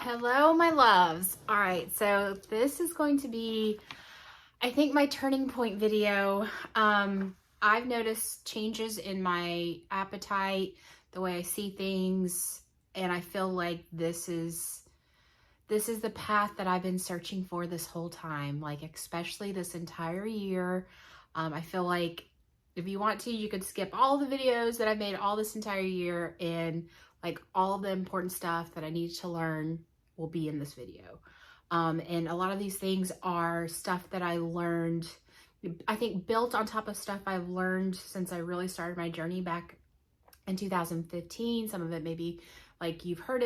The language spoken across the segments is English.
Hello, my loves. All right, so this is going to be, I think, my turning point video. I've noticed changes in my appetite, the way I see things, and I feel like this is the path that I've been searching for this whole time, like especially this entire year. I feel like if you want to, you could skip all the videos that I've made all this entire year, and like all the important stuff that I need to learn will be in this video. And a lot of these things are stuff that I learned, I think, built on top of stuff I've learned since I really started my journey back in 2015. Some of it maybe like you've heard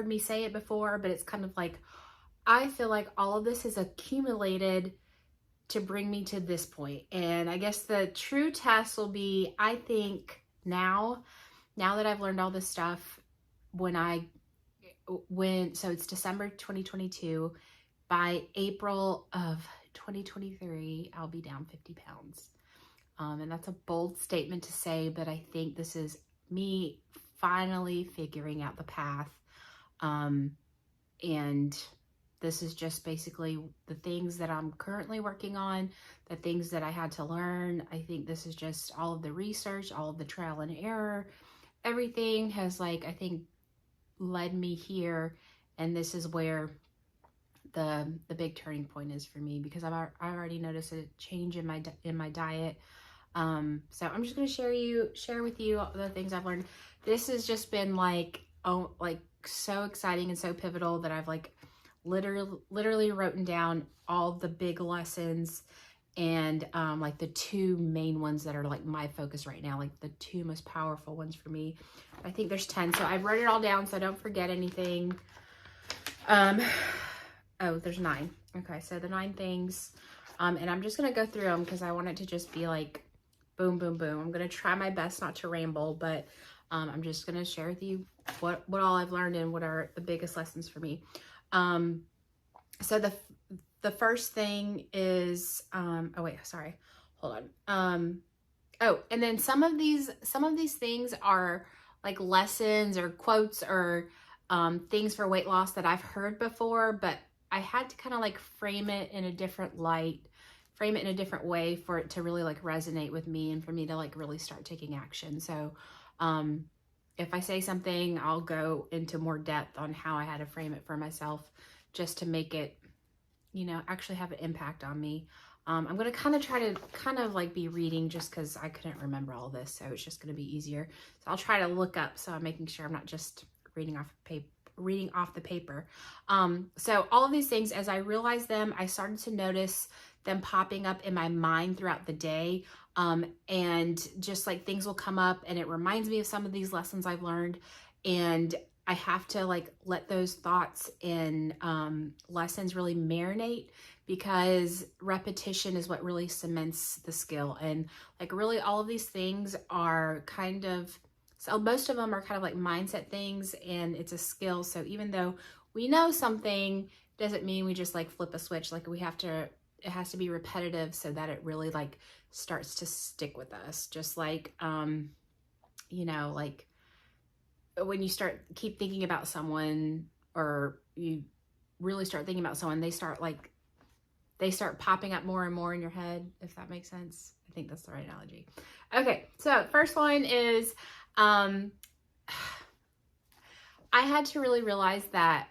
me say it before, but it's kind of like, I feel like all of this has accumulated to bring me to this point. And I guess the true test will be, I think now that I've learned all this stuff, so it's December 2022, by April of 2023, I'll be down 50 pounds. And that's a bold statement to say, but I think this is me finally figuring out the path. And this is just basically the things that I'm currently working on, the things that I had to learn. I think this is just all of the research, all of the trial and error. Everything has, like, I think, led me here. And this is where the big turning point is for me, because I already noticed a change in my diet. So I'm just going to share with you the things I've learned. This has just been like so exciting and so pivotal that I've like literally written down all the big lessons and like the two main ones that are like my focus right now, like the two most powerful ones for me. I think there's 10, so I've written it all down so I don't forget anything. Oh, there's 9. Okay, so the 9 things, and I'm just gonna go through them because I want it to just be like boom, boom, boom. I'm gonna try my best not to ramble, but I'm just gonna share with you what all I've learned and what are the biggest lessons for me. So the first thing is, oh wait, sorry, hold on. Oh, and then some of these things are like lessons or quotes or things for weight loss that I've heard before, but I had to kind of like frame it in a different light, frame it in a different way for it to really like resonate with me and for me to like really start taking action. So if I say something, I'll go into more depth on how I had to frame it for myself just to make it, you know, actually have an impact on me. I'm going to try to like be reading just because I couldn't remember all this. So it's just going to be easier. So I'll try to look up. So I'm making sure I'm not just reading off the paper. So all of these things, as I realized them, I started to notice them popping up in my mind throughout the day. And just like things will come up and it reminds me of some of these lessons I've learned. And I have to like let those thoughts and lessons really marinate, because repetition is what really cements the skill. And like really all of these things are kind of, so most of them are kind of like mindset things, and it's a skill. So even though we know something, doesn't mean we just like flip a switch. Like it has to be repetitive so that it really like starts to stick with us. Just like, you know, like when you keep thinking about someone, or you really start thinking about someone, they start popping up more and more in your head, if that makes sense. I think that's the right analogy. Okay, so first one is, I had to really realize that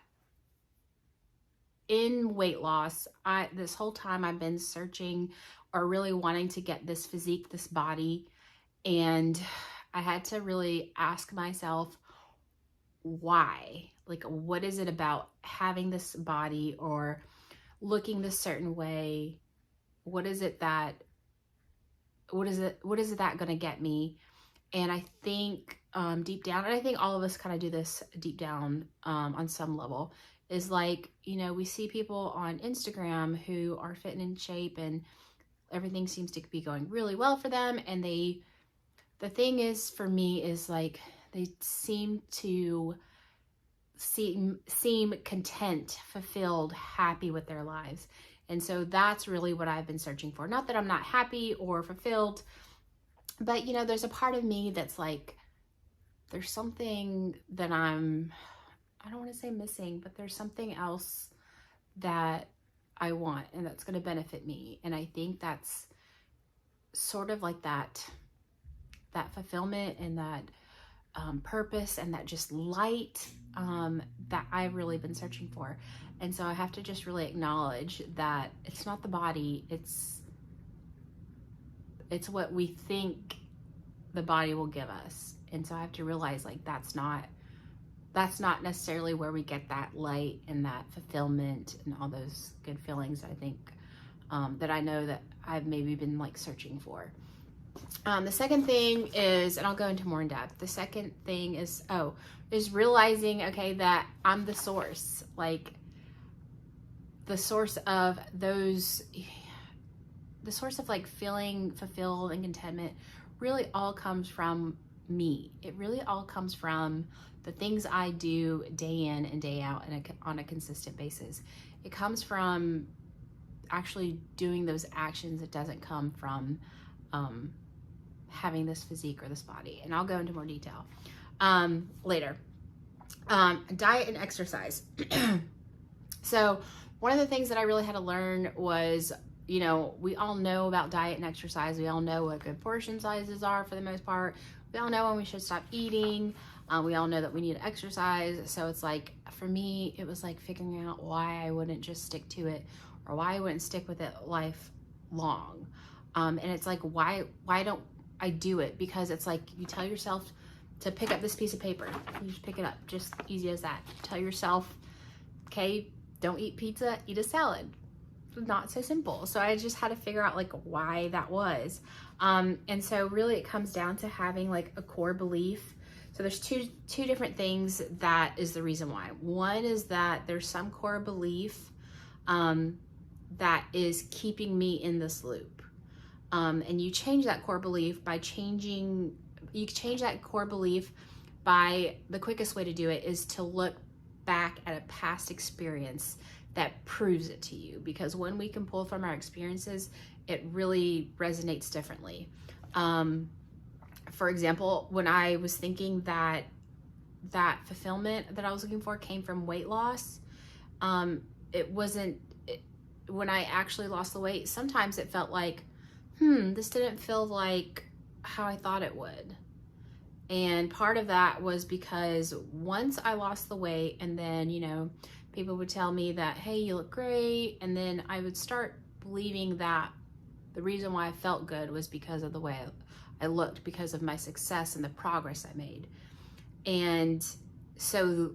in weight loss, this whole time I've been searching or really wanting to get this physique, this body, and I had to really ask myself, why? Like, what is it about having this body or looking this certain way? What is it that going to get me? And I think deep down, and I think all of us kind of do this deep down on some level, is like, you know, we see people on Instagram who are fit and in shape and everything seems to be going really well for them. And the thing is, for me, is like, they seem to seem content, fulfilled, happy with their lives. And so that's really what I've been searching for. Not that I'm not happy or fulfilled, but you know, there's a part of me that's like, there's something that I'm I don't want to say missing, but there's something else that I want and that's going to benefit me. And I think that's sort of like that fulfillment and that purpose and that just light that I've really been searching for. And so I have to just really acknowledge that it's not the body, it's what we think the body will give us. And so I have to realize like that's not necessarily where we get that light and that fulfillment and all those good feelings I think that I know that I've maybe been like searching for. The second thing is, and I'll go into more in depth, the second thing is realizing, okay, that I'm the source, like the source of like feeling fulfilled and contentment really all comes from me. It really all comes from the things I do day in and day out on a consistent basis. It comes from actually doing those actions. It doesn't come from having this physique or this body. And I'll go into more detail later. Diet and exercise. So one of the things that I really had to learn was, you know, we all know about diet and exercise. We all know what good portion sizes are for the most part. We all know when we should stop eating. We all know that we need to exercise. So it's like, for me, it was like figuring out why I wouldn't just stick to it or why I wouldn't stick with it lifelong. And it's like, why don't I do it? Because it's like, you tell yourself to pick up this piece of paper. You just pick it up, just easy as that. Tell yourself, okay, don't eat pizza, eat a salad. Not so simple. So I just had to figure out like why that was. And so really it comes down to having like a core belief. So there's two different things that is the reason why. One is that there's some core belief that is keeping me in this loop. And you change that core belief by the quickest way to do it is to look back at a past experience that proves it to you. Because when we can pull from our experiences, it really resonates differently. For example, when I was thinking that fulfillment that I was looking for came from weight loss, it wasn't, when I actually lost the weight, sometimes it felt like, this didn't feel like how I thought it would. And part of that was because once I lost the weight and then, you know, people would tell me that, hey, you look great. And then I would start believing that the reason why I felt good was because of the way I looked, because of my success and the progress I made. And so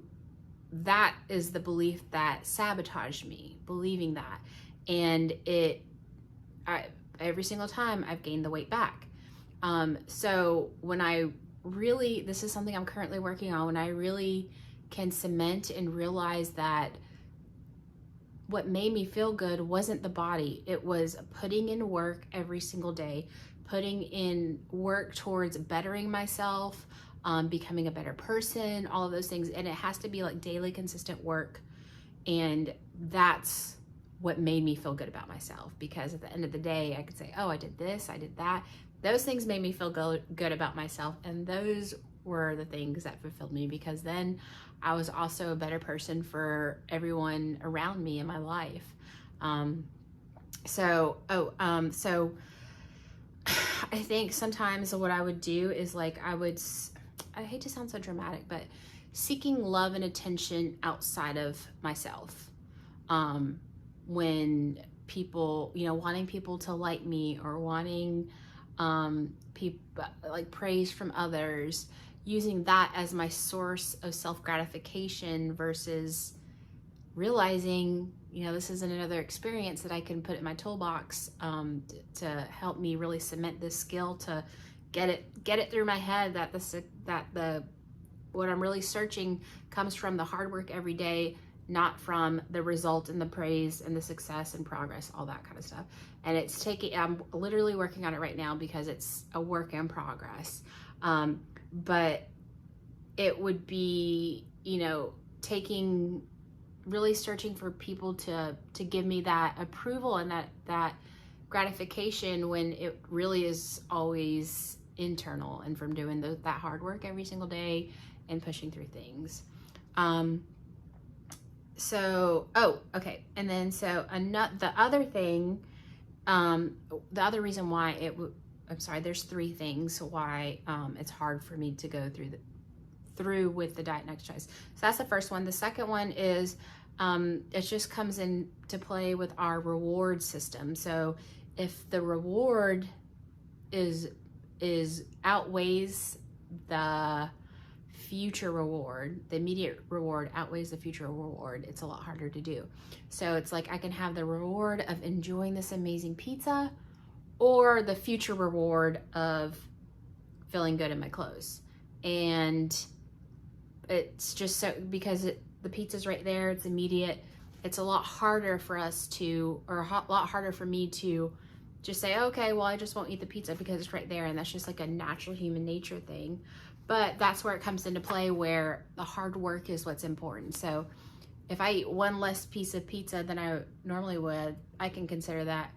that is the belief that sabotaged me, believing that. And every single time I've gained the weight back. So when I really, this is something I'm currently working on, when I really can cement and realize that what made me feel good wasn't the body. It was putting in work every single day, putting in work towards bettering myself, becoming a better person, all of those things. And it has to be like daily, consistent work. And that's what made me feel good about myself. Because at the end of the day, I could say, oh, I did this, I did that. Those things made me feel good about myself. And those were the things that fulfilled me, because then I was also a better person for everyone around me in my life. So I think sometimes what I would do is like, I hate to sound so dramatic, but seeking love and attention outside of myself. When people, you know, wanting people to like me or wanting people like praise from others, using that as my source of self-gratification versus realizing, you know, this is another experience that I can put in my toolbox to help me really cement this skill, to get it through my head that what I'm really searching comes from the hard work every day, not from the result and the praise and the success and progress, all that kind of stuff. And I'm literally working on it right now because it's a work in progress. But it would be, you know, really searching for people to give me that approval and that gratification when it really is always internal and from doing that hard work every single day and pushing through things. so, oh, okay. And then, so the other thing, the other reason why I'm sorry, there's three things why it's hard for me to go through with the diet and exercise. So that's the first one. The second one is it just comes into play with our reward system. So if the reward is outweighs the future reward, the immediate reward outweighs the future reward, it's a lot harder to do. So it's like I can have the reward of enjoying this amazing pizza or the future reward of feeling good in my clothes. And it's just so, because the pizza's right there, it's immediate, it's a lot harder for us to, or a lot harder for me to just say, okay, well, I just won't eat the pizza because it's right there. And that's just like a natural human nature thing. But that's where it comes into play, where the hard work is what's important. So if I eat one less piece of pizza than I normally would, I can consider that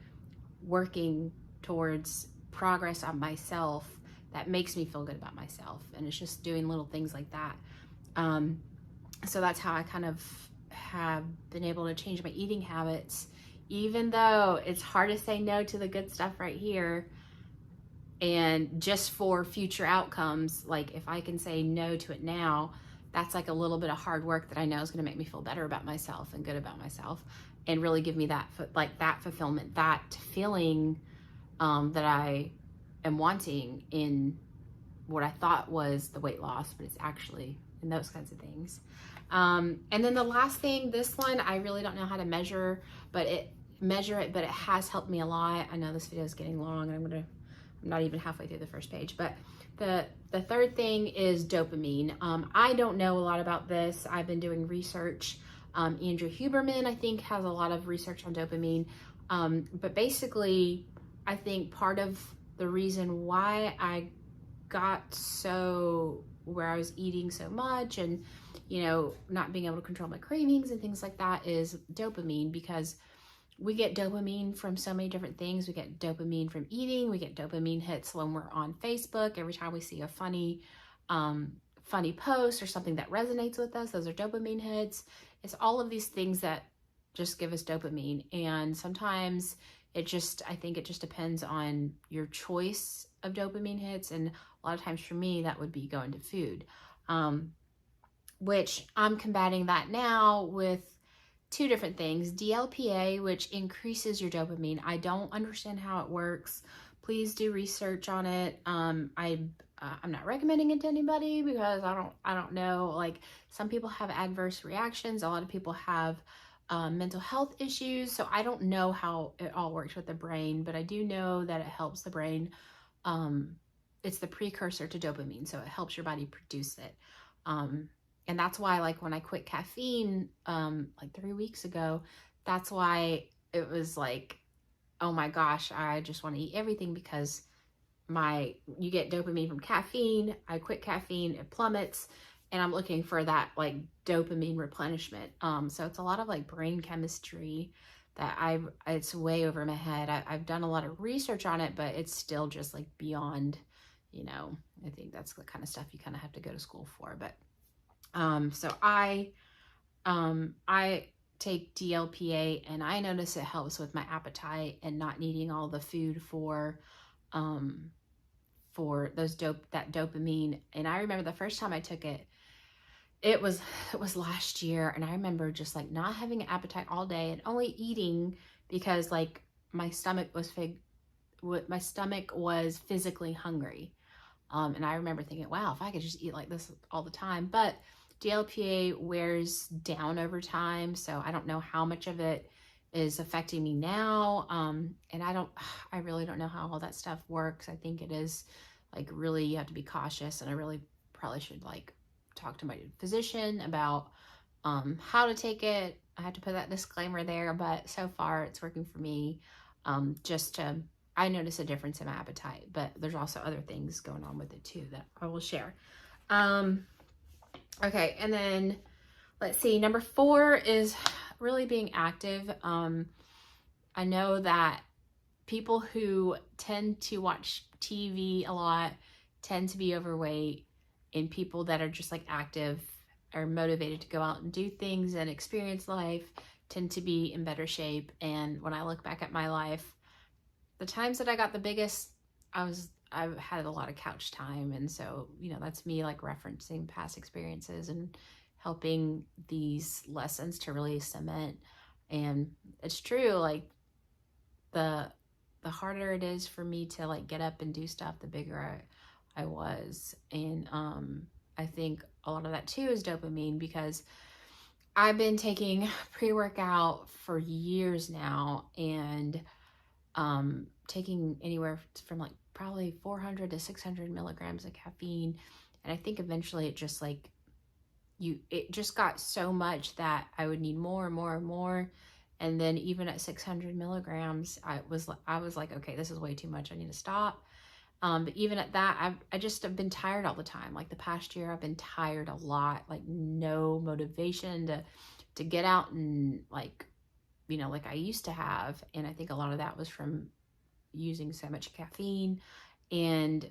working towards progress on myself that makes me feel good about myself. And it's just doing little things like that. So that's how I kind of have been able to change my eating habits, even though it's hard to say no to the good stuff right here. And just for future outcomes, like if I can say no to it now, that's like a little bit of hard work that I know is going to make me feel better about myself and good about myself, and really give me that, like that fulfillment, that feeling that I am wanting in what I thought was the weight loss, but it's actually in those kinds of things. And then the last thing, this one, I really don't know how to measure it, but it has helped me a lot. I know this video is getting long, and I'm not even halfway through the first page, but the third thing is dopamine. I don't know a lot about this. I've been doing research. Andrew Huberman, I think, has a lot of research on dopamine. But basically, I think part of the reason why I got so where I was eating so much and, you know, not being able to control my cravings and things like that is dopamine, because we get dopamine from so many different things. We get dopamine from eating. We get dopamine hits when we're on Facebook. Every time we see a funny post or something that resonates with us, those are dopamine hits. It's all of these things that just give us dopamine. And sometimes I think it just depends on your choice of dopamine hits. And a lot of times for me, that would be going to food, which I'm combating that now with two different things. DLPA, which increases your dopamine. I don't understand how it works. Please do research on it. I'm not recommending it to anybody because I don't know. Like, some people have adverse reactions. A lot of people have mental health issues. So I don't know how it all works with the brain, but I do know that it helps the brain. It's the precursor to dopamine, so it helps your body produce it. And that's why, like, when I quit caffeine, like 3 weeks ago, that's why it was like, oh my gosh, I just want to eat everything, because you get dopamine from caffeine. I quit caffeine, it plummets, and I'm looking for that like dopamine replenishment. So it's a lot of like brain chemistry that it's way over my head. I've done a lot of research on it, but it's still just like beyond, you know, I think that's the kind of stuff you kind of have to go to school for. But so I take DLPA, and I notice it helps with my appetite and not needing all the food for that dopamine. And I remember the first time I took it, it was last year, and I remember just like not having an appetite all day and only eating because like my stomach was physically hungry. And I remember thinking, wow, if I could just eat like this all the time. But DLPA wears down over time, so I don't know how much of it is affecting me now. And I really don't know how all that stuff works. I think it is like really, you have to be cautious, and I really probably should like talk to my physician about how to take it. I have to put that disclaimer there, but so far it's working for me. I notice a difference in my appetite, but there's also other things going on with it too that I will share. Okay, and then let's see, number 4 is really being active. I know that people who tend to watch TV a lot tend to be overweight, and people that are just like active are motivated to go out and do things and experience life tend to be in better shape. And when I look back at my life, the times that I got the biggest, I've had a lot of couch time. And so, you know, that's me like referencing past experiences and helping these lessons to really cement. And it's true, like the harder it is for me to like get up and do stuff, the bigger I was. And I think a lot of that too is dopamine, because I've been taking pre-workout for years now, and taking anywhere from like probably 400 to 600 milligrams of caffeine. And I think eventually it just like it just got so much that I would need more and more and more. And then even at 600 milligrams, I was like, okay, this is way too much. I need to stop. But even at that, I just have been tired all the time. Like the past year, I've been tired a lot, like no motivation to get out and like, you know, like I used to have. And I think a lot of that was from using so much caffeine. And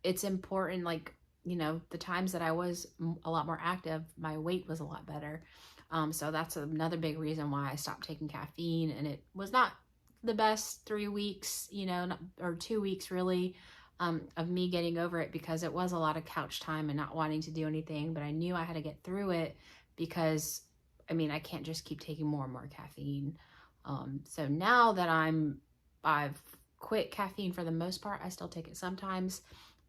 it's important, like, you know, the times that I was a lot more active, my weight was a lot better. So that's another big reason why I stopped taking caffeine. And it was not the best 3 weeks, you know, or 2 weeks really, of me getting over it, because it was a lot of couch time and not wanting to do anything. But I knew I had to get through it, because I mean, I can't just keep taking more and more caffeine. So now that I've quit caffeine for the most part, I still take it sometimes.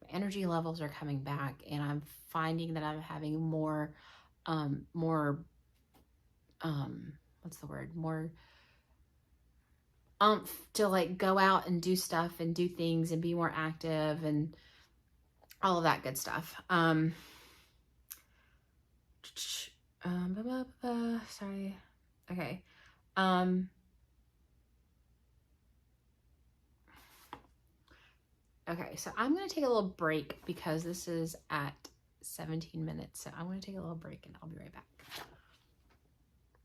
My energy levels are coming back, and I'm finding that I'm having more what's the word? More to like go out and do stuff and do things and be more active and all of that good stuff. Sorry. Okay. Okay, so I'm going to take a little break because this is at 17 minutes. So I'm going to take a little break and I'll be right back.